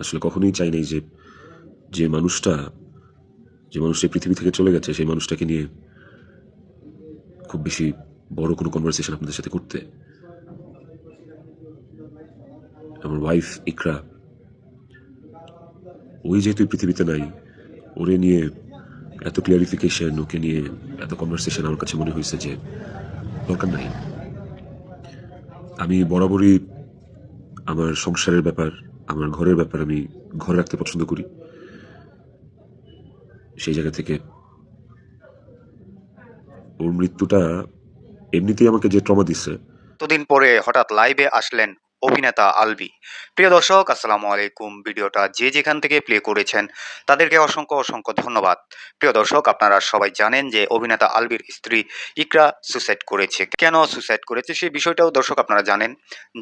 আসলে কখনোই চাই নাই যে যে মানুষটা যে মানুষটা পৃথিবী থেকে চলে গেছে সেই মানুষটাকে নিয়ে খুব বেশি বড় কোনো কনভারসেশন আপনাদের সাথে করতে। আমার ওয়াইফ ইকরা, ওই যেহেতু পৃথিবীতে নাই, ওরে নিয়ে এত ক্লিয়ারিফিকেশন, ওকে নিয়ে এত কনভারসেশন আমার কাছে মনে হয়েছে যে দরকার নাই। আমি বরাবরই আমার সংসারের ব্যাপার, আমার ঘরের ব্যাপার আমি ঘরে রাখতে পছন্দ করি। সেই জায়গা থেকে ওর মৃত্যুটা এমনিতেই আমাকে যে ট্রমা দিচ্ছে। এতদিন পরে হঠাৎ লাইভে আসলেন অভিনেতা আলভি। প্রিয় দর্শক, আসসালামু আলাইকুম। ভিডিওটা যে যেখান থেকে প্লে করেছেন তাদেরকে অসংখ্য অসংখ্য ধন্যবাদ। প্রিয় দর্শক, আপনারা সবাই জানেন যে অভিনেতা আলভির স্ত্রী ইকরা সুসাইড করেছে। কেন সুসাইড করেছে সেই বিষয়টাও দর্শক আপনারা জানেন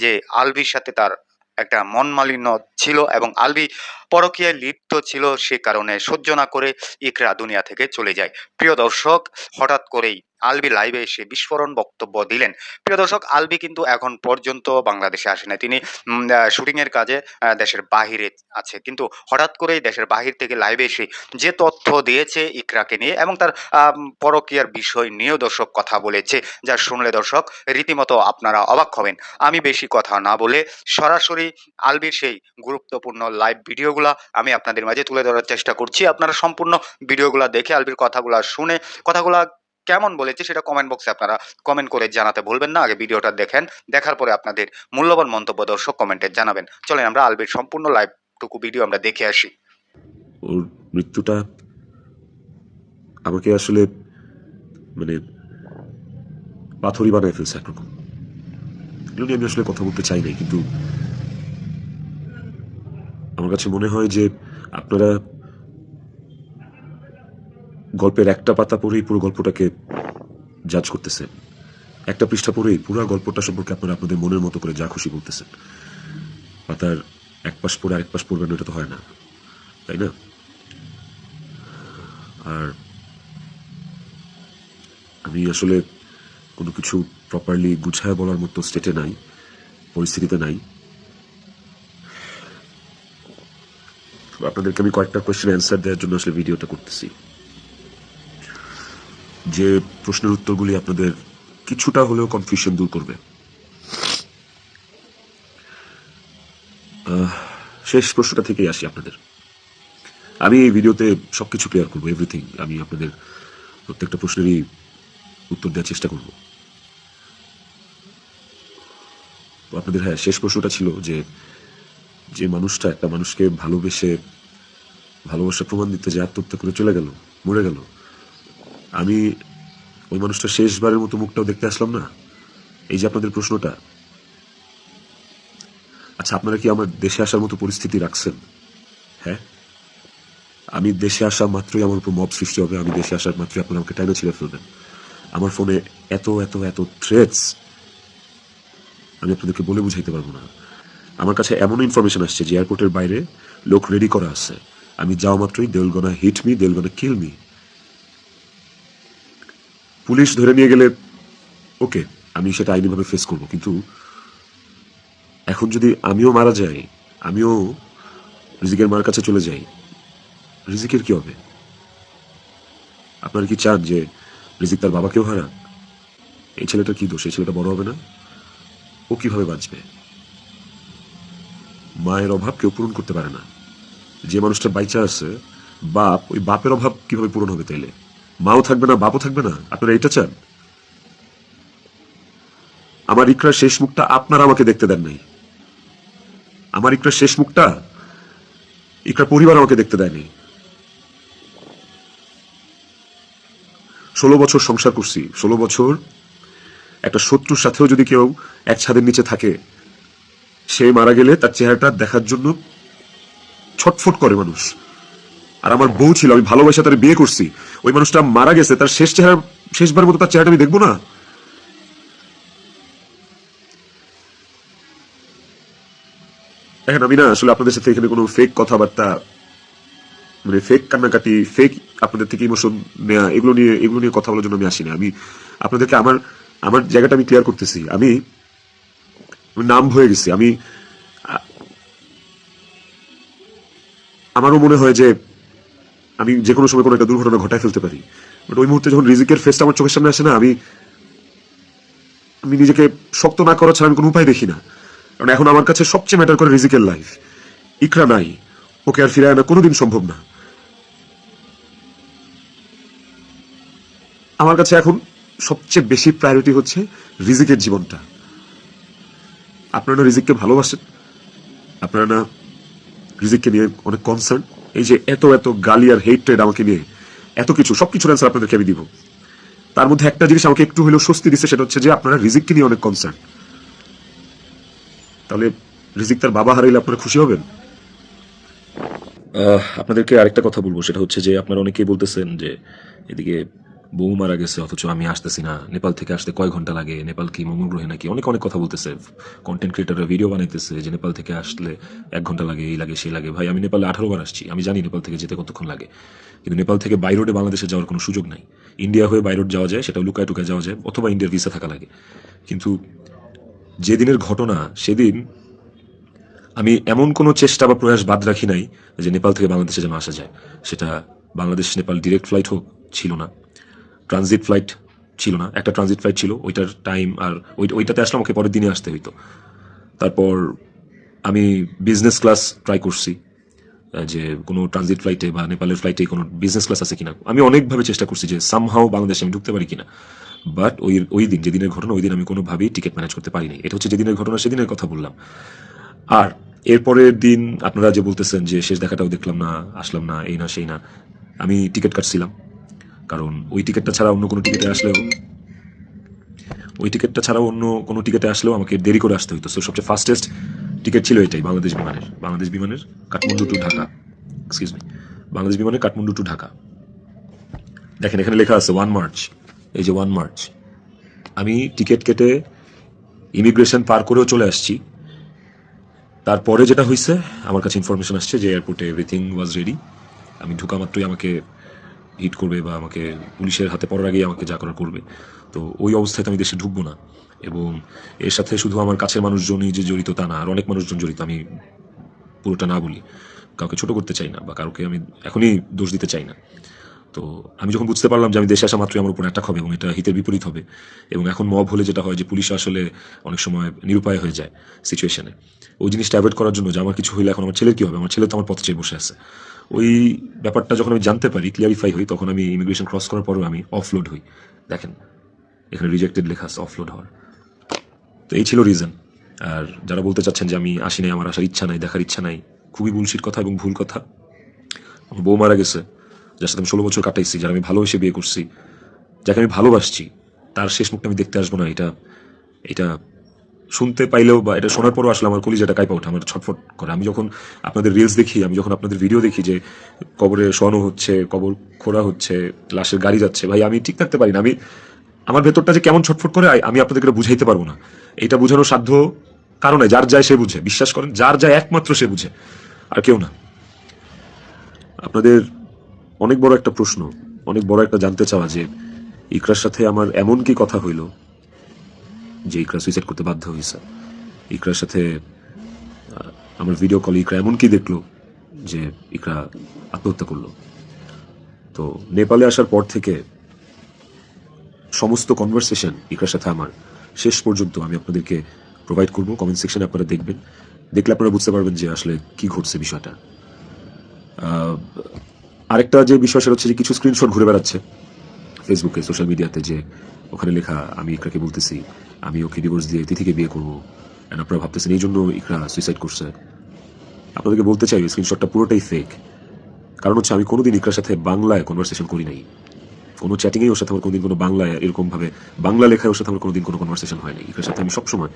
যে আলভির সাথে তার একটা মনমালিন্য ছিল এবং আলভি পরকীয়ায় লিপ্ত ছিল, সে কারণে সহ্য না করে ইকরা দুনিয়া থেকে চলে যায়। প্রিয় দর্শক, হঠাৎ করেই আলভি লাইভে এসে বিস্ফোরণ বক্তব্য দিলেন। প্রিয় দর্শক, আলভি কিন্তু এখন পর্যন্ত বাংলাদেশে আসে নাই। তিনি শুটিংয়ের কাজে দেশের বাহিরে আছে, কিন্তু হঠাৎ করেই দেশের বাহির থেকে লাইভে এসে যে তথ্য দিয়েছে ইকরাকে নিয়ে এবং তার পরকীয়ার বিষয় নিয়েও দর্শক কথা বলেছে, যা শুনলে দর্শক রীতিমতো আপনারা অবাক হবেন। আমি বেশি কথা না বলে সরাসরি আলভির সেই গুরুত্বপূর্ণ লাইভ ভিডিওগুলা আমি আপনাদের মাঝে তুলে ধরার চেষ্টা করছি। আপনারা সম্পূর্ণ ভিডিওগুলা দেখে আলভির কথাগুলা শুনে কথাগুলা কেমন বলেছে সেটা কমেন্ট বক্সে আপনারা কমেন্ট করে জানাতে ভুলবেন না। আগে ভিডিওটা দেখেন, দেখার পরে আপনাদের মূল্যবান মন্তব্য দর্শক কমেন্টে জানাবেন। চলেন আমরা আলভির সম্পূর্ণ লাইভটুকু ভিডিও আমরা দেখে আসি। ওর মৃত্যুটা আমাকে আসলে মানে পাথরই বানায় ফেলছে একরকম। এগুলো নিয়ে আমি আসলে কথা বলতে চাই নাই, কিন্তু আমার কাছে মনে হয় যে আপনারা গল্পের একটা পাতা পড়েই পুরো গল্পটাকে জাজ করতেছেন। একটা পৃষ্ঠা পড়েই পুরো গল্পটা সম্পর্কে আপনারা আপনাদের মনের মতো করে যা খুশি বলতেছেন। পাতার এক পাশ পড়ে আরেক পাশ পড়বেন, এটা তো হয় না, তাই না? আর আমি আসলে কোনো কিছু প্রপারলি গুছায় বলার মতো স্টেটে নাই, পরিস্থিতিতে নাই। আপনাদেরকে আমি কয়েকটা কোয়েশ্চেন অ্যান্সার দেওয়ার জন্য আসলে ভিডিওটা করতেছি, যে প্রশ্নের উত্তরগুলি আপনাদের কিছুটা হলেও কনফিউশন দূর করবে। শেষ প্রশ্নটা থেকেই আসি আপনাদের। আমি এই ভিডিওতে সবকিছু ক্লিয়ার করবো, এভরিথিং। আমি আপনাদের প্রত্যেকটা প্রশ্নেরই উত্তর দেওয়ার চেষ্টা করব। তো আপনাদের হ্যাঁ, শেষ প্রশ্নটা ছিল যে যে মানুষটা একটা মানুষকে ভালোবেসে ভালোবাসা প্রমাণ দিতে যে আত্মহত্যা করে চলে গেল, মরে গেল, আমি ওই মানুষটা শেষবারের মতো মুখটাও দেখতে আসলাম না। এই যে আপনাদের প্রশ্নটা, আচ্ছা আপনারা কি আমার দেশে আসার মতো পরিস্থিতি রাখছেন? হ্যাঁ, আমি দেশে আসা মাত্রই আমার উপর মব সৃষ্টি হবে। আমি দেশে আসার মাত্রই আপনারা আমাকে টাইনা ছিঁড়ে ফেলবেন। আমার ফোনে এত এত এত থ্রেটস, আমি আপনাদেরকে বলে বুঝাইতে পারবো না। আমার কাছে এমন ইনফরমেশন আসছে যে এয়ারপোর্টের বাইরে লোক রেডি করা আছে। আমি যাওয়া মাত্রই they will gonna hit me, they will gonna kill me. Police ধরে নিয়ে গেলে ওকে, আমি সেটা আইনিভাবে ফেস করব, কিন্তু এখন যদি আমিও মারা যাই, আমিও রিজিকের মার কাছে চলে যাই, রিজিকের কি হবে? আপনারা কি চান যে রিজিক তার বাবাকেও হারাক? এই ছেলেটার কি দোষ? এই ছেলেটা বড় হবে না, ও কিভাবে বাঁচবে? মায়ের অভাব কেউ পূরণ করতে পারে না। যে মানুষটা বাইচা আছে বাপ, ওই বাপের অভাব কিভাবে পূরণ হবে? তাইলে মাও থাকবে না, বাপও থাকবে না। আপনারা এটা চান? আমার ইকরার শেষ মুখটা আপনারা আমাকে দেখতে দেন নাই। আমার ইকরার শেষ মুখটা ইকরার পরিবার আমাকে দেখতে দেয়নি। 16 বছর সংসার করছি, 16 বছর একটা শত্রুর সাথেও যদি কেউ এক ছাদের নিচে থাকে, সে মারা গেলে তার চেহারাটা দেখার জন্য ছটফট করে মানুষ। আর আমার বউ ছিল, আমি ভালোবাসা তার বিয়ে করছি, ওই মানুষটা মারা গেছে, তার শেষ চেহারা, শেষবার মতো তার চেহারাটা আমি দেখবো না? দেখেন, আমি না আসলে আপনাদের সাথে এখানে কোনো ফেক কথাবার্তা, মানে ফেক কান্নাকাটি, ফেক আপনাদের থেকে ইমোশন নেওয়া, এগুলো নিয়ে কথা বলার জন্য আমি আসি না। আমি আপনাদেরকে আমার আমার জায়গাটা আমি ক্লিয়ার করতেছি। আমি নাম হয়ে গেছি। আমি আমারও মনে হয় যে আমি যে কোনো সময় কোনো একটা দুর্ঘটনা ঘটায় ফেলতে পারি, বাট ওই মুহূর্তে যখন রিজিকের ফেসটা আমার চোখের সামনে আসে না, আমি আমি নিজেকে শক্ত না করা ছাড়া আমি কোনো উপায় দেখি না। কারণ এখন আমার কাছে সবচেয়ে ম্যাটার করে রিজিকের লাইফ। ইকরা নাই, ওকে আর ফিরে আনা কোনোদিন সম্ভব না। আমার কাছে এখন সবচেয়ে বেশি প্রায়োরিটি হচ্ছে রিজিকের জীবনটা। আপনারা না রিজিককে ভালোবাসেন, আপনারা না রিজিককে নিয়ে অনেক কনসার্ন। এই যে এত এত গালি আর হেট্রেড আমাকে নিয়ে, এত কিছু, সবকিছুর অ্যান্সার আপনাদেরকে আমি দিব। তার মধ্যে একটা জিনিস আমাকে একটু হলেও স্বস্তি দিচ্ছে, সেটা হচ্ছে যে আপনারা রিজিককে নিয়ে অনেক কনসার্ন। তাহলে রিজিক তার বাবা হারাইলে আপনারা খুশি হবেন? আপনাদেরকে আরেকটা কথা বলবো, সেটা হচ্ছে যে আপনারা অনেকেই বলতেছেন যে এদিকে বউ মারা গেছে অথচ আমি আসতেছি না, নেপাল থেকে আসতে কয় ঘন্টা লাগে, নেপাল কি মঙ্গল গ্রহে নাকি, অনেক অনেক কথা বলতেছে। কন্টেন্ট ক্রিয়েটাররা ভিডিও বানাইতেছে যে নেপাল থেকে আসলে 1 ঘন্টা লাগে, এই লাগে সেই লাগে। ভাই, আমি নেপালে 18 বার আসছি, আমি জানি নেপাল থেকে যেতে কতক্ষণ লাগে। কিন্তু নেপাল থেকে বাই রোডে বাংলাদেশে যাওয়ার কোনো সুযোগ নাই। ইন্ডিয়া হয়ে বাই রোড যাওয়া যায়, সেটা লুকায় টুকায় যাওয়া যায়, অথবা ইন্ডিয়ার ভিসা থাকা লাগে। কিন্তু যেদিনের ঘটনা, সেদিন আমি এমন কোনো চেষ্টা বা প্রয়াস বাদ রাখি নাই যে নেপাল থেকে বাংলাদেশে যেন আসা যায়। সেটা বাংলাদেশ নেপাল ডিরেক্ট ফ্লাইট হোক, ছিল না। ট্রানজিট ফ্লাইট ছিল না, একটা ট্রানজিট ফ্লাইট ছিল, ওইটার টাইম আর ওইটাতে আসলে আমাকে পরের দিনে আসতে হইতো। তারপর আমি বিজনেস ক্লাস ট্রাই করছি, যে কোনো ট্রানজিট ফ্লাইটে বা নেপালের ফ্লাইটে কোনো বিজনেস ক্লাস আছে কিনা। আমি অনেকভাবে চেষ্টা করছি যে সামহাও বাংলাদেশে আমি ঢুকতে পারি কিনা। বাট ওই দিন, যেদিনের ঘটনা, ওই দিন আমি কোনোভাবেই টিকিট ম্যানেজ করতে পারিনি। এটা হচ্ছে যেদিনের ঘটনা, সেদিনের কথা বললাম। আর এরপরের দিন আপনারা যে বলতেছেন যে শেষ দেখাটাও দেখলাম না, আসলাম না, এই না সেই না, আমি টিকিট কাটছিলাম। কারণ ওই টিকিটটা ছাড়া অন্য কোনো টিকিটে আসলেও আমাকে দেরি করে আসতে হইতো। সো সবচেয়ে ফাস্টেস্ট টিকিট ছিল এটাই, বাংলাদেশ বিমানের কাঠমান্ডু টু ঢাকা, বাংলাদেশ বিমানের কাঠমান্ডু টু ঢাকা। দেখেন এখানে লেখা আছে 1 মার্চ, এই যে 1 মার্চ। আমি টিকিট কেটে ইমিগ্রেশন পার করেও চলে আসছি। তারপরে যেটা হয়েছে, আমার কাছে ইনফরমেশন আসছে যে এয়ারপোর্টে এভরিথিং ওয়াজ রেডি। আমি ঢোকা মাত্রই আমাকে হিট করবে বা আমাকে পুলিশের হাতে পড়ার আগেই আমাকে যা করার করবে। তো ওই অবস্থায় আমি দেশে ঢুকবো না। এবং এর সাথে শুধু আমার কাছের মানুষজনই যে জড়িত তা না, আর অনেক মানুষজন জড়িত। আমি পুরোটা না বলি, কাউকে ছোট করতে চাই না বা কাউকে আমি এখনই দোষ দিতে চাই না। তো আমি যখন বুঝতে পারলাম যে আমি দেশে আসা মাত্রই আমার উপর অ্যাটাক হবে এবং এটা হিতের বিপরীত হবে, এবং এখন মব হলে যেটা হয় যে পুলিশ আসলে অনেক সময় নিরুপায় হয়ে যায় সিচুয়েশনে, ওই জিনিসটা অ্যাভয়েড করার জন্য যে আমার কিছু হইলে এখন আমার ছেলের কী হবে, আমার ছেলে তো আমার পথে চেয়ে বসে আছে, ওই ব্যাপারটা যখন আমি জানতে পারি, ক্লিয়ারিফাই হই, তখন আমি ইমিগ্রেশন ক্রস করার পরেও আমি অফলোড হই। দেখেন এখানে রিজেক্টেড লেখা আছে, অফলোড হওয়ার। তো এই ছিল রিজন। আর যারা বলতে চাচ্ছেন যে আমি আসি নাই, আমার আসার ইচ্ছা নাই, দেখার ইচ্ছা নাই, খুবই বুলশিট কথা এবং ভুল কথা। আমার বউ মারা গেছে, যার সাথে আমি 16 বছর কাটাইছি, যারা আমি ভালোবেসে বিয়ে করছি, যাকে আমি ভালোবাসছি, তার শেষ মুখটা আমি দেখতে আসবো না, এটা শুনতে পাইলেও বা এটা শোনার পরও আসলে আমার কলিজাটা কাঁপা ওঠে, আমার ছটফট করে। আমি যখন আপনাদের রিলস দেখি, আমি যখন আপনাদের ভিডিও দেখি যে কবরে শোয়ানো হচ্ছে, কবর খোঁড়া হচ্ছে, লাশের গাড়ি যাচ্ছে, ভাই আমি ঠিক থাকতে পারি না। আমার ভেতরটা যে কেমন ছটফট করে আমি আপনাদেরকে বুঝাইতে পারবো না। এটা বোঝানোর সাধ্য কারণে যার যায় সে বুঝে, বিশ্বাস করেন, যার যায় একমাত্র সে বুঝে, আর কেউ না। আপনাদের অনেক বড় একটা প্রশ্ন, অনেক বড় একটা জানতে চাওয়া যে ইকরার সাথে আমার এমন কি কথা হইল যে ইকরা সুইসাইড করতে বাধ্য হয়েছে। ইকরার সাথে আমার ভিডিও কল ইকরা এমন কি দেখলো যে ইকরা আত্মহত্যা করলো। তো নেপালে আসার পর থেকে সমস্ত কনভারসেশন ইকরার সাথে আমার শেষ পর্যন্ত আমি আপনাদেরকে প্রোভাইড করবো। কমেন্ট সেকশনে আপনারা দেখবেন, দেখলে আপনারা বুঝতে পারবেন যে আসলে কি ঘটছে বিষয়টা। আরেকটা যে বিষয়, সেটা হচ্ছে যে কিছু স্ক্রিনশট ঘুরে বেড়াচ্ছে ফেসবুকে, সোশ্যাল মিডিয়াতে, যে ওখানে লেখা আমি ইকরাকে বলতেছি আমি ওকে ডিভোর্স দিয়ে তিথিকে বিয়ে করবো, অ্যান্ড আপনারা ভাবতেছেন এই জন্য ইকরা সুইসাইড করছে। আপনাদেরকে বলতে চাই ওই স্ক্রিনশটটা পুরোটাই ফেক। কারণ হচ্ছে আমি কোনোদিন ইকরার সাথে বাংলায় কনভারসেশন করি নাই, কোনো চ্যাটিংয়েই ওর সাথে আমার কোনোদিন কোনো বাংলায় এরকমভাবে বাংলা লেখায় ওর সাথে আমার কোনোদিন কোনো কনভারসেশন হয় নাই। ইকরার সাথে আমি সবসময়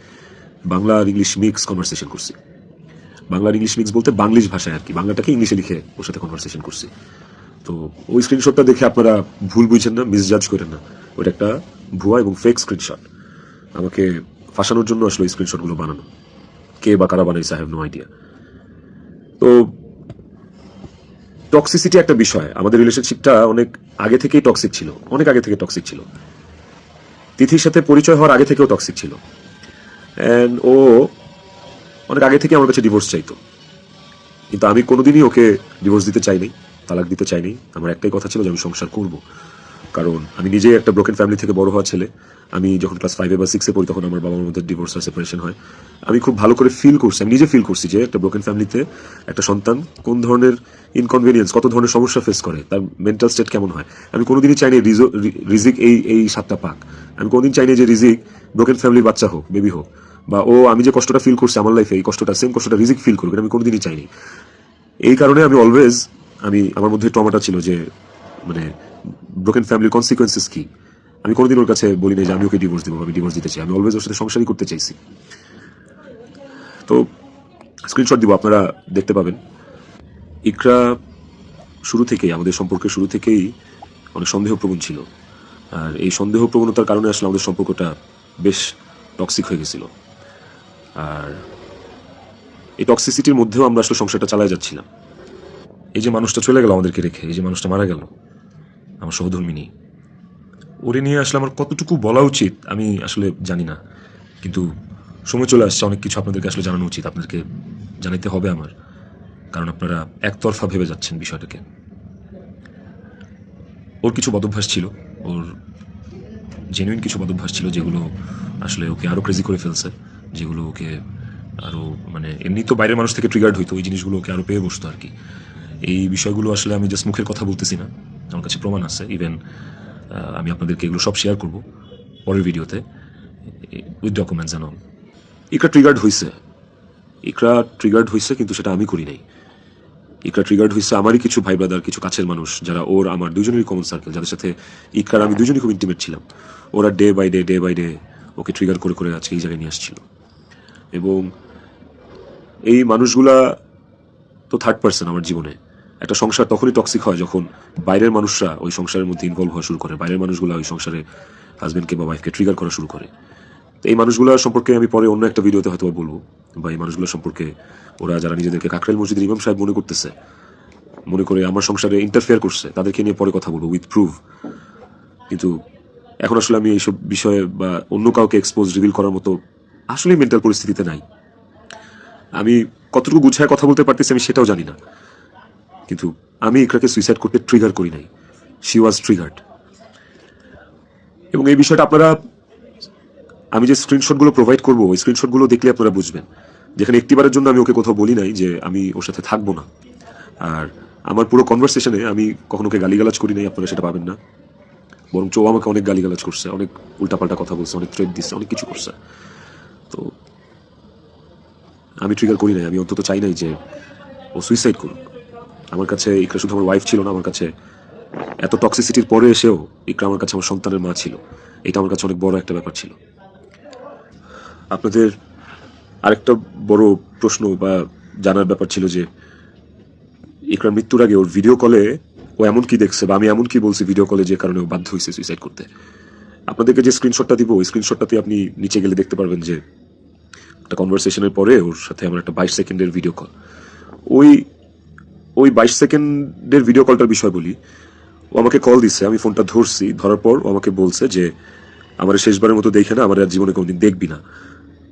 বাংলা আর ইংলিশ মিক্স কনভারসেশন করছি। বাংলা আর ইংলিশ মিক্স বলতে বাংলিশ ভাষায় আর কি, বাংলাটাকে ইংলিশে লিখে ওর সাথে কনভারসেশন করছি। তো ওই স্ক্রিনশটটা দেখে আপনারা ভুল বুঝছেন না, মিসজাজ করেন না, ওইটা একটা ভুয়া এবং ফেক স্ক্রিনশট। আমাকে ফাঁসানোর জন্য আসলে ওই স্ক্রিনশটগুলো বানানো, কে বা কারা বানাইছে আই হ্যাভ নো আইডিয়া। তো টক্সিসিটি একটা বিষয়, আমাদের রিলেশনশিপটা অনেক আগে থেকেই টক্সিক ছিল, অনেক আগে থেকে টক্সিক ছিল। তিথির সাথে পরিচয় হওয়ার আগে থেকেও টক্সিক ছিল, অ্যান্ড ও অনেক আগে থেকে আমার কাছে ডিভোর্স চাইতো। কিন্তু আমি কোনোদিনই ওকে ডিভোর্স দিতে চাইনি, তালাক দিতে চাইনি। আমার একটাই কথা ছিল যে আমি সংসার করব, কারণ আমি নিজেই একটা ব্রোকেন ফ্যামিলি থেকে বড় হওয়া ছেলে। আমি যখন ক্লাস 5 বা 6 পড়ি তখন আমার বাবা মার মধ্যে ডিভোর্স আর সেপারেশন হয়। আমি খুব ভালো করে ফিল করছি, আমি নিজে ফিল করছি যে একটা ব্রোকেন ফ্যামিলিতে একটা সন্তান কোন ধরনের ইনকনভিনিয়েন্স, কত ধরনের সমস্যা ফেস করে, তার মেন্টাল স্টেট কেমন হয়। আমি কোনোদিনই চাইনি রিজিক এই সাতটা পাক। আমি কোনোদিন চাইনি যে রিজিক ব্রোকেন ফ্যামিলির বাচ্চা হোক, বেবি হোক, বা ও আমি যে কষ্টটা ফিল করছি আমার লাইফে এই কষ্টটা, সেম কষ্টটা রিজিক ফিল করবে, আমি কোনোদিনই চাইনি। এই কারণে আমি অলওয়েজ, আমার মধ্যে ট্রমাটা ছিল যে মানে ব্রোকেন ফ্যামিলির কনসিকোয়েন্সেস কি। আমি কোনোদিন ওর কাছে বলি নাই যে আমি ওকে ডিভোর্স দেবো, আমি ডিভোর্স দিতে চাই। আমি অলওয়েজ ওর সাথে সংসারই করতে চাইছি। তো স্ক্রিনশট দিব, আপনারা দেখতে পাবেন। ইকরা শুরু থেকেই, আমাদের সম্পর্কের শুরু থেকেই অনেক সন্দেহপ্রবণ ছিল। আর এই সন্দেহপ্রবণতার কারণে আসলে আমাদের সম্পর্কটা বেশ টক্সিক হয়ে গেছিল। আর এই টক্সিসিটির মধ্যেও আমরা আসলে সংসারটা চালায় যাচ্ছিলাম। এই যে মানুষটা চলে গেল আমাদেরকে রেখে, এই যে মানুষটা মারা গেল, আমার সহধর্মিনী, ওরে নিয়ে আসলে আমার কতটুকু বলা উচিত আমি আসলে জানি না। কিন্তু সময় চলে আসছে, অনেক কিছু আপনাদেরকে আসলে জানানো উচিত, আপনাদেরকে জানাইতে হবে আমার, কারণ আপনারা একতরফা ভেবে যাচ্ছেন বিষয়টাকে। ওর কিছু বদভ্যাস ছিল, ওর জেনুইন কিছু বদভ্যাস ছিল যেগুলো আসলে ওকে আরও ক্রেজি করে ফেলছে, যেগুলো ওকে আরও মানে এমনি তো বাইরের মানুষ থেকে ট্রিগার্ড হইতো, ওই জিনিসগুলো ওকে আরও পেয়ে বসতো আর কি। এই বিষয়গুলো আসলে আমি জাস্ট মুখের কথা বলতেছি না, আমার কাছে প্রমাণ আছে। ইভেন আমি আপনাদেরকে এগুলো সব শেয়ার করব পরের ভিডিওতে with documents and all. Iqra triggered হয়েছে, কিন্তু সেটা আমি করি নাই। ইকরা ট্রিগার্ড হয়েছে আমারই কিছু ভাই ব্রাদার, কিছু কাছের মানুষ, যারা ওর আমার দুজনেরই কমন সার্কেল, যাদের সাথে ইকরার আমি দুজনই খুব ইন্টিমেট ছিলাম। ওরা ডে বাই ডে ওকে ট্রিগার করে করে আজকে এই জায়গায় নিয়ে আসছিল। এবং এই মানুষগুলা তো থার্ড পার্সন আমার জীবনে। একটা সংসার তখনই টক্সিক হয় যখন বাইরের মানুষরা ওই সংসারের মধ্যে ইনভলভ হওয়া শুরু করে, বাইরের মানুষগুলো ওই সংসারে হাজবেন্ডকে বা ওয়াইফকে ট্রিগার করা শুরু করে। তো এই মানুষগুলোর সম্পর্কে আমি পরে অন্য একটা ভিডিওতে হয়তো বলবো, বা এই মানুষগুলোর সম্পর্কে ওরা যারা নিজেদেরকে কাকরাইল মসজিদের ইমাম সাহেব মনে করতেছে, মনে করে আমার সংসারে ইন্টারফেয়ার করছে, তাদেরকে নিয়ে পরে কথা বলবো উইথ প্রুফ। কিন্তু এখন আসলে আমি এইসব বিষয়ে বা অন্য কাউকে এক্সপোজ রিভিল করার মতো আসলে মেন্টাল পরিস্থিতিতে নাই। আমি কতটুকু গুছায় কথা বলতে পারতেছি আমি সেটাও জানি না, কিন্তু আমি ইকরাকে সুইসাইড করতে ট্রিগার করি নাই, শি ওয়াজ ট্রিগার্ড। এবং এই বিষয়টা আপনারা, আমি যে স্ক্রিনশটগুলো প্রোভাইড করবো ওই স্ক্রিনশটগুলো দেখলে আপনারা বুঝবেন, যেখানে একটিবারের জন্য আমি ওকে কোথাও বলি নাই যে আমি ওর সাথে থাকবো না। আর আমার পুরো কনভারসেশনে আমি কখনো ওকে গালিগালাজ করি নাই, আপনারা সেটা পাবেন না। বরং ও আমাকে অনেক গালিগালাজ করছে, অনেক উল্টাপাল্টা কথা বলছে, অনেক থ্রেট দিচ্ছে, অনেক কিছু করছে। তো আমি ট্রিগার করি নাই, আমি অন্তত চাই নাই যে ও সুইসাইড করুক। আমার কাছে ইকরা শুধু আমার ওয়াইফ ছিল না, আমার কাছে এত টক্সিসিটির পরে এসেও ইকরা আমার কাছে আমার সন্তানের মা ছিল। এটা আমার কাছে অনেক বড় একটা ব্যাপার ছিল। আপনাদের আরেকটা বড় প্রশ্ন বা জানার ব্যাপার ছিল যে ইকরার মৃত্যুর আগে ওর ভিডিও কলে ও এমন কি দেখছে, বা আমি এমন কি বলছি ভিডিও কলে যে কারণে ও বাধ্য হয়েছে সুইসাইড করতে। আপনাদেরকে যে স্ক্রিনশটটা দিব ওই স্ক্রিনশটটাতে আপনি নিচে গেলে দেখতে পারবেন যে একটা কনভারসেশনের পরে ওর সাথে আমার একটা 22 সেকেন্ডের ভিডিও কল। ওই 22 সেকেন্ডের ভিডিও কলটার বিষয় বলি। ও আমাকে কল দিচ্ছে, আমি ফোনটা ধরছি, ধরার পর ও আমাকে বলছে যে আমার শেষবারের মতো দেখে না, আমার আর জীবনে কোনোদিন দেখবি না।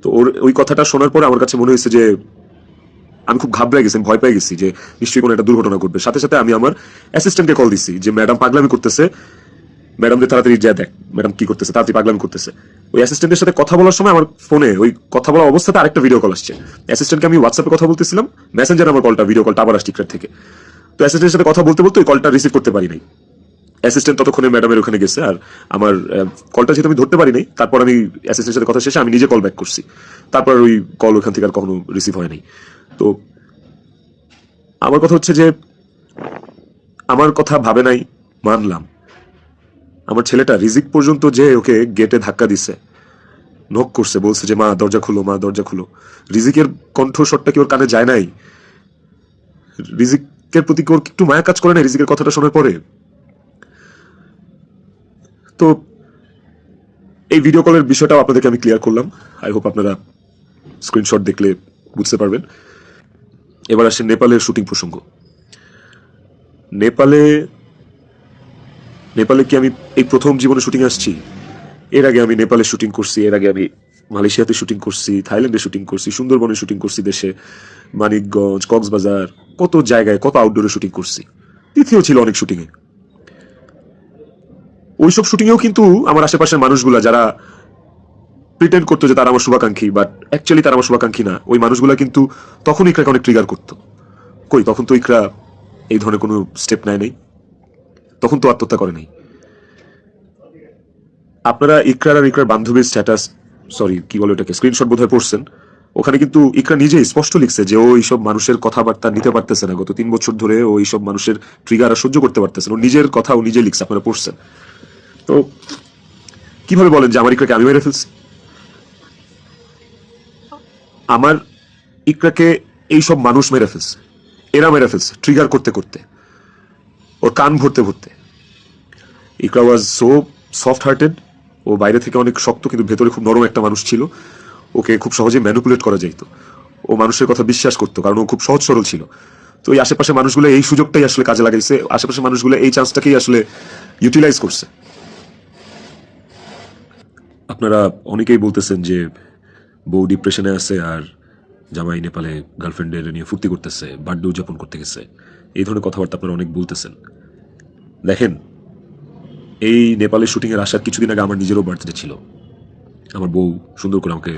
তো ওর ওই কথাটা শোনার পর আমার কাছে মনে হয়েছে যে আমি খুব ঘাবড়ে গেছি, ভয় পেয়ে গেছি যে নিশ্চয়ই কোনো একটা দুর্ঘটনা ঘটবে। সাথে সাথে আমি আমার অ্যাসিস্ট্যান্টকে কল দিচ্ছি যে ম্যাডাম পাগলামি করতেছে, ম্যাডামদের তাড়াতাড়ি যা দেখ ম্যাডাম কি করতেছে, তাড়াতাড়ি পাগলামি করতেছে। ওই অ্যাসিস্ট্যান্টের সাথে কথা বলার সময় আমার ফোনে ওই কথা বলা অবস্থাতে আরেকটা ভিডিও কল আসছে। অ্যাসিস্ট্যান্টকে আমি হোয়াটসঅ্যাপে কথা বলতেছিলাম, মেসেঞ্জারে আমার কলটা ভিডিও কলটা আবার আসছে টিকটার থেকে। তো অ্যাসিস্ট্যান্টের সাথে কথা বলতে বলতে ওই কলটা রিসিভ করতে পারি নাই। অ্যাসিস্ট্যান্ট ততক্ষণে ম্যাডামের ওখানে গেছে, আর আমার কলটা যেহেতু আমি ধরতে পারি নাই, তারপর আমি অ্যাসিস্ট্যান্টের সাথে কথা শেষে আমি নিজে কল ব্যাক করছি। তারপর ওই কল ওখান থেকে আর কখনো রিসিভ হয় নাই। তো আমার কথা হচ্ছে যে আমার কথা ভাবে নাই, মানলাম। আমার ছেলেটা রিজিক পর্যন্ত যে ওকে গেটে ধাক্কা দিচ্ছে, নক করছে, বলছে যে মা দরজা খুলো, মা দরজা খুলো। রিজিকের কণ্ঠস্বরটা কি ওর কানে যায় নাই? রিজিকের প্রতি ওর একটু মায়া কাজ করে নাই রিজিকের কথাটা শোনার পরে? তো এই ভিডিও কলের বিষয়টাও আপনাদেরকে আমি ক্লিয়ার করলাম। আই হোপ আপনারা স্ক্রিনশট দেখলে বুঝতে পারবেন। এবার আসে নেপালের শুটিং প্রসঙ্গ। নেপালে কি আমি এই প্রথম জীবনে শুটিং আসছি? এর আগে আমি নেপালে শুটিং করছি, এর আগে আমি মালয়েশিয়াতে শুটিং করছি, থাইল্যান্ডে শুটিং করছি, সুন্দরবনে শুটিং করছি, দেশে মানিকগঞ্জ, কক্সবাজার, কত জায়গায় কত আউটডোরে শুটিং করছি। তিথিও ছিল অনেক শুটিংয়ে। ওইসব শুটিংয়েও কিন্তু আমার আশেপাশের মানুষগুলা যারা প্রিটেন্ড করতো যে তারা আমার শুভাকাঙ্ক্ষী, বাট অ্যাকচুয়ালি তারা আমার শুভাকাঙ্ক্ষী না, ওই মানুষগুলা কিন্তু তখন ইকরাকে অনেক ট্রিগার করতো। কই, তখন তো ইকরা এই ধরনের কোনো স্টেপ নেয় নাই, তখন তো আত্মহত্যা করে নাই। আপনারা ইকরার আর ইকরার বান্ধবীর স্ট্যাটাস, সরি কি বলে ওটাকে, স্ক্রিনশট বোধহয় পড়ছেন। ওখানে কিন্তু ইকরা নিজেই স্পষ্ট লিখছে যে ও এইসব মানুষের কথাবার্তা নিতে পারতেছে না, গত 3 বছর ধরে ও এইসব মানুষের ট্রিগার আর সহ্য করতে পারতেছে না। ও নিজের কথা ও নিজে লিখছে, আপনারা পড়ছেন। তো কিভাবে বলেন যে আমার ইকরাকে আমি মেরে ফেলছি? আমার ইকরাকে এইসব মানুষ মেরে ফেলছে, এরা মেরে ফেলছে ট্রিগার করতে করতে, ওর কান ভরতে ভরতে। ইকরা ওয়াজ সো সফট হার্টেড, ও বাইরে থেকে অনেক শক্ত কিন্তু ভেতরে খুব নরম একটা মানুষ ছিল। ওকে খুব সহজে ম্যানিপুলেট করা যেত, ও মানুষের কথা বিশ্বাস করতো কারণ ও খুব সহজ সরল ছিল। তো এই আশেপাশে মানুষগুলো এই সুযোগটাই আসলে কাজে লাগাইছে, আশেপাশে মানুষগুলো এই চান্সটাকেই আসলে ইউটিলাইজ করছে। আপনারা অনেকেই বলতেছেন যে বউ ডিপ্রেশনে আছে আর জামাই নেপালে গার্লফ্রেন্ডের নিয়ে ফুর্তি করতেছে, বার্থডে উদযাপন করতে গেছে, এই ধরনের কথাবার্তা আপনারা অনেক বলতেছেন। দেখেন, এই নেপালের শুটিংয়ের আসার কিছুদিন আগে আমার নিজেরও বার্থডে ছিল। আমার বউ সুন্দর করে আমাকে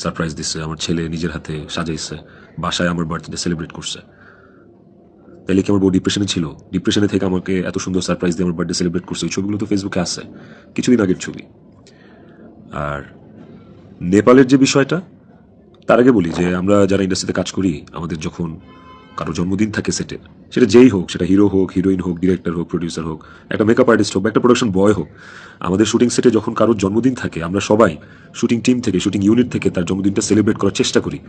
সারপ্রাইজ দিচ্ছে, আমার ছেলে নিজের হাতে সাজাইছে, বাসায় আমার বার্থডে সেলিব্রেট করছে। তাইলে কি আমার বউ ডিপ্রেশনে ছিল? ডিপ্রেশনে থেকে আমাকে এত সুন্দর সারপ্রাইজ দিয়ে আমার বার্থডে সেলিব্রেট করছে। ওই ছবিগুলো তো ফেসবুকে আছে, কিছুদিন আগের ছবি। আর নেপালের যে বিষয়টা, তার আগে বলি যে আমরা যারা ইন্ডাস্ট্রিতে কাজ করি, আমাদের যখন কারো জন্মদিন থাকে সেটের, সেটা যেই হোক, সেটা হিরো হোক, হিরোইন হোক, ডিরেক্টর হোক, প্রডিউসার হোক, একটা মেকআপ আর্টিস্ট হোক বা একটা প্রোডাকশন বয় হোক, আমাদের শুটিং সেটে যখন কারোর জন্মদিন থাকে, আমরা সবাই শুটিং টিম থেকে, শুটিং ইউনিট থেকে তার জন্মদিনটা সেলিব্রেট করার চেষ্টা করি,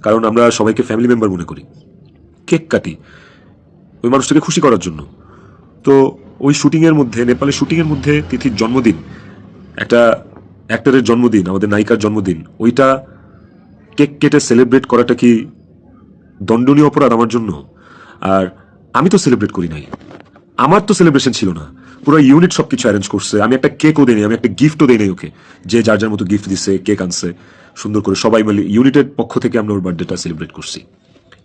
কারণ আমরা সবাইকে ফ্যামিলি মেম্বার মনে করি। কেক কাটি ওই মানুষটাকে খুশি করার জন্য। তো ওই শুটিংয়ের মধ্যে, নেপালের শুটিংয়ের মধ্যে তিথির জন্মদিন, একটা অ্যাক্টরের জন্মদিন, আমাদের নায়িকার জন্মদিন, ওইটা কেক কেটে সেলিব্রেট করাটা কি দণ্ডনীয় অপরাধ আমার জন্য? আর আমি তো সেলিব্রেট করি নাই, আমার তো সেলিব্রেশন ছিল না, পুরো ইউনিট সবকিছু অ্যারেঞ্জ করছে। আমি একটা কেকও দিই নাই, আমি একটা গিফটও দিই নাই ওকে। যে যার যার মতো গিফট দিছে, কেক আনছে, সুন্দর করে সবাই মিলে ইউনিটের পক্ষ থেকে আমরা ওর বার্থডেটা সেলিব্রেট করছি।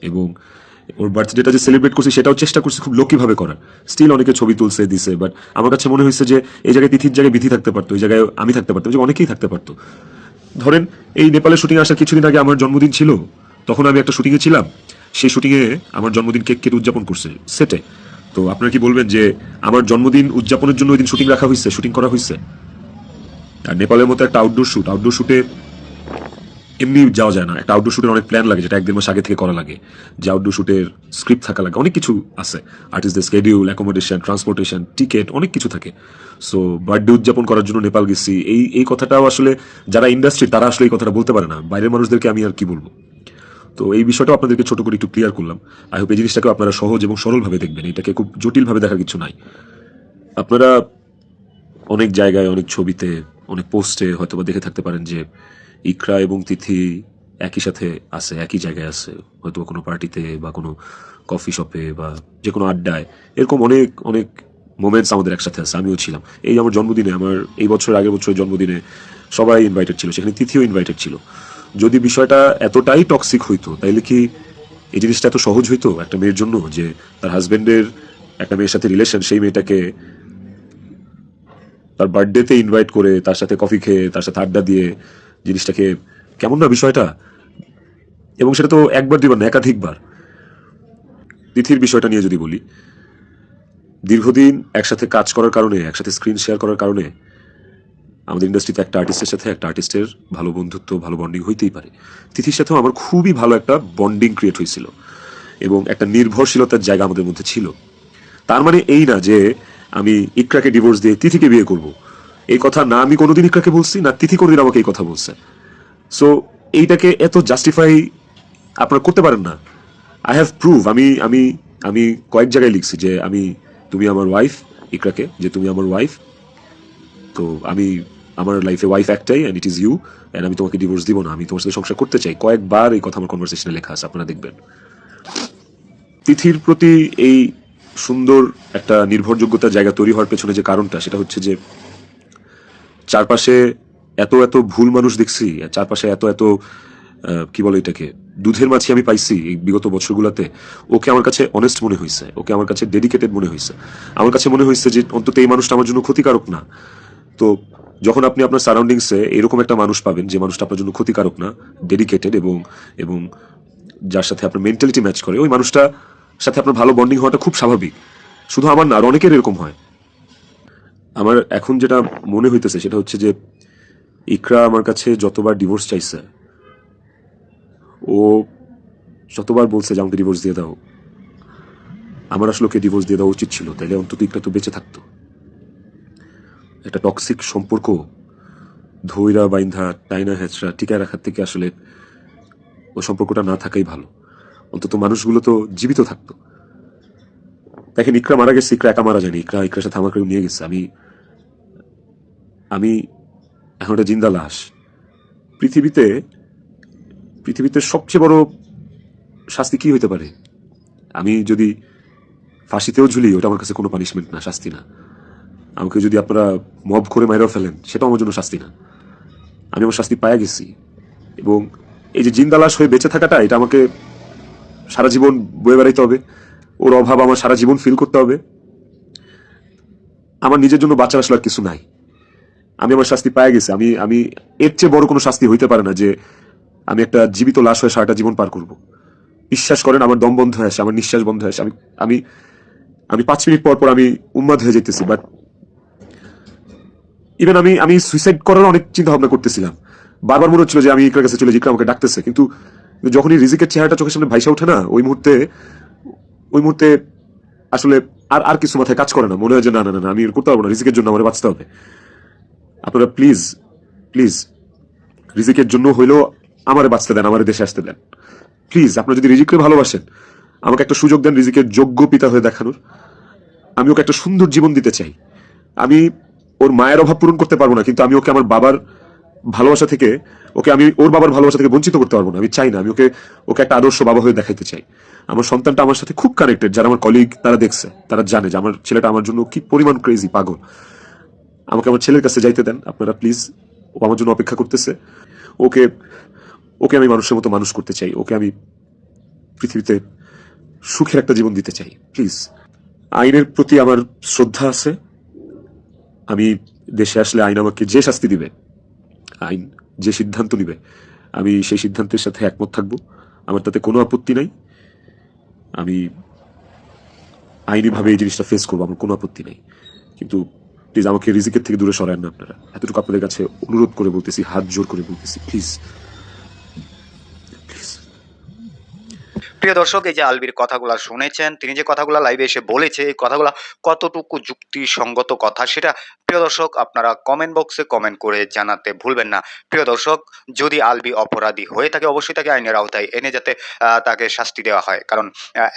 এবং ওর বার্থডেটা যে সেলিব্রেট করছি সেটাও চেষ্টা করছি খুব লক্ষ্মীভাবে করার। স্টিল অনেকে ছবি তুলছে, দিছে, বাট আমার কাছে মনে হয়েছে যে এই জায়গায় তিথির জায়গায় বিধি থাকতে পারতো, এই জায়গায় আমি থাকতে পারতাম, যে অনেকেই থাকতে পারতো। ধরেন এই নেপালে শুটিং আসার কিছুদিন আগে আমার জন্মদিন ছিল, তখন আমি একটা শুটিংয়ে ছিলাম, সেই শুটিংয়ে আমার জন্মদিন কেক কেটে উদযাপন করছে সেটে। তো আপনারা কি বলবেন যে আমার জন্মদিন উদযাপনের জন্য ওই দিন শুটিং রাখা হয়েছে, শুটিং করা হয়েছে? আর নেপালের মতো একটা আউটডোর শুটে এমনি যাওয়া যায় না। একটা আউটডোর শুটের অনেক প্ল্যান লাগে, যেটা 1-1.5 মাস আগে থেকে করা লাগে। যে আউটডোর শুটের স্ক্রিপ্ট থাকা লাগে, অনেক কিছু আছে, আর্টিস্টদের স্কেডিউল, অ্যাকোমোডেশন, ট্রান্সপোর্টেশন, টিকিট, অনেক কিছু থাকে। সো বার্থডে উদযাপন করার জন্য নেপাল গেছি, এই কথাটাও আসলে যারা ইন্ডাস্ট্রি তারা আসলে এই কথাটা বলতে পারে না, বাইরের মানুষদেরকে আমি আর কি বলবো। তো এই বিষয়টাও আপনাদেরকে ছোট করে একটু ক্লিয়ার করলাম। আই হোপ এই জিনিসটাকে আপনারা সহজ এবং সরলভাবে দেখবেন, এটাকে খুব জটিলভাবে দেখার কিছু নাই। আপনারা অনেক জায়গায়, অনেক ছবিতে, অনেক পোস্টে হয়তোবা দেখে থাকতে পারেন যে ইকরা এবং তিথি একই সাথে আছে, একই জায়গায় আছে, হয়তো কোনো পার্টিতে বা কোনো কফি শপে বা যে কোনো আড্ডায়। এরকম অনেক অনেক মোমেন্টস আমাদের একসাথে আছে, আমিও ছিলাম। এই আমার জন্মদিনে, আমার এই বছরের আগের বছরের জন্মদিনে সবাই ইনভাইটেড ছিল, সেখানে তিথিও ইনভাইটেড ছিল। যদি বিষয়টা এতটাই টক্সিক হইতো, তাইলে কি এই জিনিসটা এত সহজ হইতো একটা মেয়ের জন্য, যে তার হাজবেন্ডের একটা মেয়ের সাথে রিলেশন, সেই মেয়েটাকে তার বার্থডেতে ইনভাইট করে তার সাথে কফি খেয়ে তার সাথে আড্ডা দিয়ে, জিনিসটাকে কেমন না বিষয়টা? এবং সেটা তো একবার দুইবার না, একাধিকবার। তিথির বিষয়টা নিয়ে যদি বলি, দীর্ঘদিন একসাথে কাজ করার কারণে, একসাথে স্ক্রিন শেয়ার করার কারণে আমাদের ইন্ডাস্ট্রিতে একটা আর্টিস্টের সাথে একটা আর্টিস্টের ভালো বন্ধুত্ব, ভালো বন্ডিং হইতেই পারে। তিথির সাথেও আমার খুবই ভালো একটা বন্ডিং ক্রিয়েট হয়েছিল এবং একটা নির্ভরশীলতার জায়গা আমাদের মধ্যে ছিল। তার মানে এই না যে আমি ইকরাকে ডিভোর্স দিয়ে তিথিকে বিয়ে করব, এই কথা না আমি কোনোদিন ইকরাকে বলছি, না তিথি কোনোদিন আমাকে এই কথা বলছে। সো এইটাকে এত জাস্টিফাই আপনারা করতে পারেন না। আই হ্যাভ প্রুভ, আমি আমি আমি কয়েক জায়গায় লিখছি যে তুমি আমার ওয়াইফ, ইকরাকে, যে তুমি আমার ওয়াইফ, তো আমি আমার লাইফে ওয়াইফ একটাই, and it is you, and আমি তোমাকে ডিভোর্স দিব না, আমি তোমার সাথে সংসার করতে চাই। কয়েকবার এই কথা আমার কনভারসেশনে লেখা আছে, আপনারা দেখবেন। তিথির প্রতি এই সুন্দর একটা নির্ভরযোগ্যতার জায়গা তৈরি হওয়ার পেছনে যে কারণটা, সেটা হচ্ছে যে চারপাশে এত এত ভুল মানুষ দেখছি, চারপাশে এত এত কি বলে এটাকে, দুধের মাছি আমি পাইছি এই বিগত বছরগুলোতে। ওকে আমার কাছে অনেস্ট মনে হয়েছে, ওকে আমার কাছে ডেডিকেটেড মনে হয়েছে। আমার কাছে মনে হয়েছে যে অন্তত এই মানুষটা আমার জন্য ক্ষতিকারক না। তো যখন আপনি আপনার সারাউন্ডিংসে এরকম একটা মানুষ পাবেন যে মানুষটা আপনার জন্য ক্ষতিকারক না, ডেডিকেটেড এবং এবং যার সাথে আপনার মেন্টালিটি ম্যাচ করে, ওই মানুষটা সাথে আপনার ভালো বন্ডিং হওয়াটা খুব স্বাভাবিক। শুধু আমার না, আর অনেকের এরকম হয়। আমার এখন যেটা মনে হইতেছে সেটা হচ্ছে যে ইকরা আমার কাছে যতবার ডিভোর্স চাইছে, ও যতবার বলছে যে আমাকে ডিভোর্স দিয়ে দাও, আমার আসলে ওকে ডিভোর্স দিয়ে দেওয়া উচিত ছিল, তাইলে অন্তত ইকরা তো বেঁচে থাকতো। একটা টক্সিক সম্পর্ক ধৈরা বাইন্ধা টাইনা হেঁচড়া টিকায় রাখার থেকে আসলে ওই সম্পর্কটা না থাকাই ভালো। অন্তত মানুষগুলো তো জীবিত থাকতো। দেখেন, ইকরা মারা গেছে, ইকরা একা মারা যায়নি, ইকরার সাথে আমাকে নিয়ে গেছে। আমি আমি এখন একটা জিন্দা লাশ। পৃথিবীতে পৃথিবীতে সবচেয়ে বড় শাস্তি কি হইতে পারে? আমি যদি ফাঁসিতেও ঝুলি, ওটা আমার কাছে কোনো পানিশমেন্ট না, শাস্তি না। আমাকে যদি আপনারা মব করে মাইরাও ফেলেন, সেটাও আমার জন্য শাস্তি না। আমি আমার শাস্তি পাইয়া গেছি। এবং এই যে জিন্দা লাশ হয়ে বেঁচে থাকাটা, এটা আমাকে সারা জীবন বয়ে বেড়াইতে হবে। ওর অভাব আমার সারা জীবন ফিল করতে হবে। আমার নিজের জন্য বাঁচার আসলে আর কিছু নাই। আমি আমার শাস্তি পাইয়া গেছি। আমি আমি এর চেয়ে বড় কোনো শাস্তি হইতে পারে না যে আমি একটা জীবিত লাশ হয়ে সারাটা জীবন পার করব। বিশ্বাস করেন, আমার দম বন্ধ হয়ে আসে, আমার নিঃশ্বাস বন্ধ হয়ে আসে। আমি আমি আমি 5 মিনিট পর পর আমি উন্মাদ হয়ে যেতেছি। বাট ইভেন আমি আমি সুইসাইড করার অনেক চিন্তা ভাবনা করতেছিলাম। বারবার মনে হচ্ছিল যে আমি ইকরার কাছে চলে যাই, ইকরা আমাকে ডাকতেছে। কিন্তু যখনই রিজিকের চেহারাটা চোখের সামনে ভাইসা ওঠে না, ওই মুহূর্তে আসলে আর আর কিছু মাথায় কাজ করে না। মনে হয় যে না না না না, আমি এর করতে পারবো না, রিজিকের জন্য আমার বাঁচতে হবে। আপনারা প্লিজ প্লিজ রিজিকের জন্য হইলেও আমারে বাঁচতে দেন, আমার দেশে আসতে দেন প্লিজ। আপনারা যদি রিজিককে ভালোবাসেন, আমাকে একটা সুযোগ দেন রিজিকের যোগ্য পিতা হয়ে দেখানোর। আমি ওকে একটা সুন্দর জীবন দিতে চাই। আমি ওর মায়ের অভাব পূরণ করতে পারবো না, কিন্তু আমি ওকে আমার বাবার ভালোবাসা থেকে, ওকে আমি ওর বাবার ভালোবাসা থেকে বঞ্চিত করতে পারবো না। আমি চাই না, আমি ওকে ওকে একটা আদর্শ বাবা হয়ে দেখাইতে চাই। আমার সন্তানটা আমার সাথে খুব কানেক্টেড। যারা আমার কলিগ, তারা দেখছে, তারা জানে যে আমার ছেলেটা আমার জন্য কি পরিমাণ ক্রেজি, পাগল। আমাকে আমার ছেলের কাছে যাইতে দেন আপনারা প্লিজ। ও আমার জন্য অপেক্ষা করতেছে। ওকে ওকে আমি মানুষের মতো মানুষ করতে চাই। ওকে আমি পৃথিবীতে সুখের একটা জীবন দিতে চাই প্লিজ। আইনের প্রতি আমার শ্রদ্ধা আছে। আমি দেশে আসলে আইন আমাকে যে শাস্তি দিবে, আইন যে সিদ্ধান্ত নিবে, আমি সেই সিদ্ধান্তের সাথে একমত থাকবো। আমার তাতে কোনো আপত্তি নাই। আমি আইনিভাবে এই জিনিসটা ফেস করবো, আমার কোনো আপত্তি নাই। কিন্তু প্লিজ আমাকে রিজিকের থেকে দূরে সরায়েন না আপনারা। এতটুকু আপনাদের কাছে অনুরোধ করে বলতেছি, হাত জোর করে বলতেছি, প্লিজ প্লিজ। প্রিয় দর্শক, এই যে আলবির কথাগুলো শুনেছেন, তিনি যে কথাগুলো লাইভে এসে বলেছে, এই কথাগুলো কতটুকু যুক্তিসঙ্গত কথা, সেটা প্রিয় দর্শক আপনারা কমেন্ট বক্সে কমেন্ট করে জানাতে ভুলবেন না। প্রিয় দর্শক, যদি আলবি অপরাধী হয়ে থাকে, অবশ্যই তাকে আইনের আওতায় এনে যাতে তাকে শাস্তি দেওয়া হয়। কারণ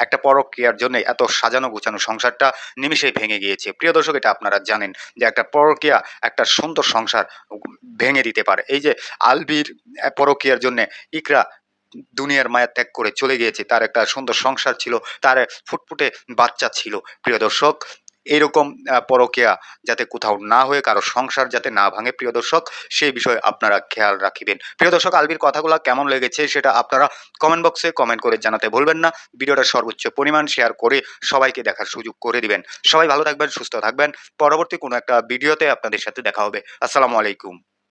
একটা পরকীয়ার জন্য এত সাজানো গুছানো সংসারটা নিমিষেই ভেঙে গিয়েছে। প্রিয় দর্শক, এটা আপনারা জানেন যে একটা পরকীয়া একটা সুন্দর সংসার ভেঙে দিতে পারে। এই যে আলবির পরকীয়ার জন্য ইকরা দুনিয়ার মায়া ত্যাগ করে চলে গিয়েছে, তার একটা সুন্দর সংসার ছিল, তার ফুটফুটে বাচ্চা ছিল। প্রিয় দর্শক, এরকম পরকীয়া যাতে কোথাও না হয়ে কারো সংসার যাতে না ভাঙে, প্রিয় দর্শক সেই বিষয়ে আপনারা খেয়াল রাখিবেন। প্রিয় দর্শক, আলবির কথাগুলো কেমন লেগেছে সেটা আপনারা কমেন্ট বক্সে কমেন্ট করে জানাতে ভুলবেন না। ভিডিওটা সর্বোচ্চ পরিমাণ শেয়ার করে সবাইকে দেখার সুযোগ করে দিবেন। সবাই ভালো থাকবেন, সুস্থ থাকবেন। পরবর্তী কোনো একটা ভিডিওতে আপনাদের সাথে দেখা হবে। আসসালামু আলাইকুম।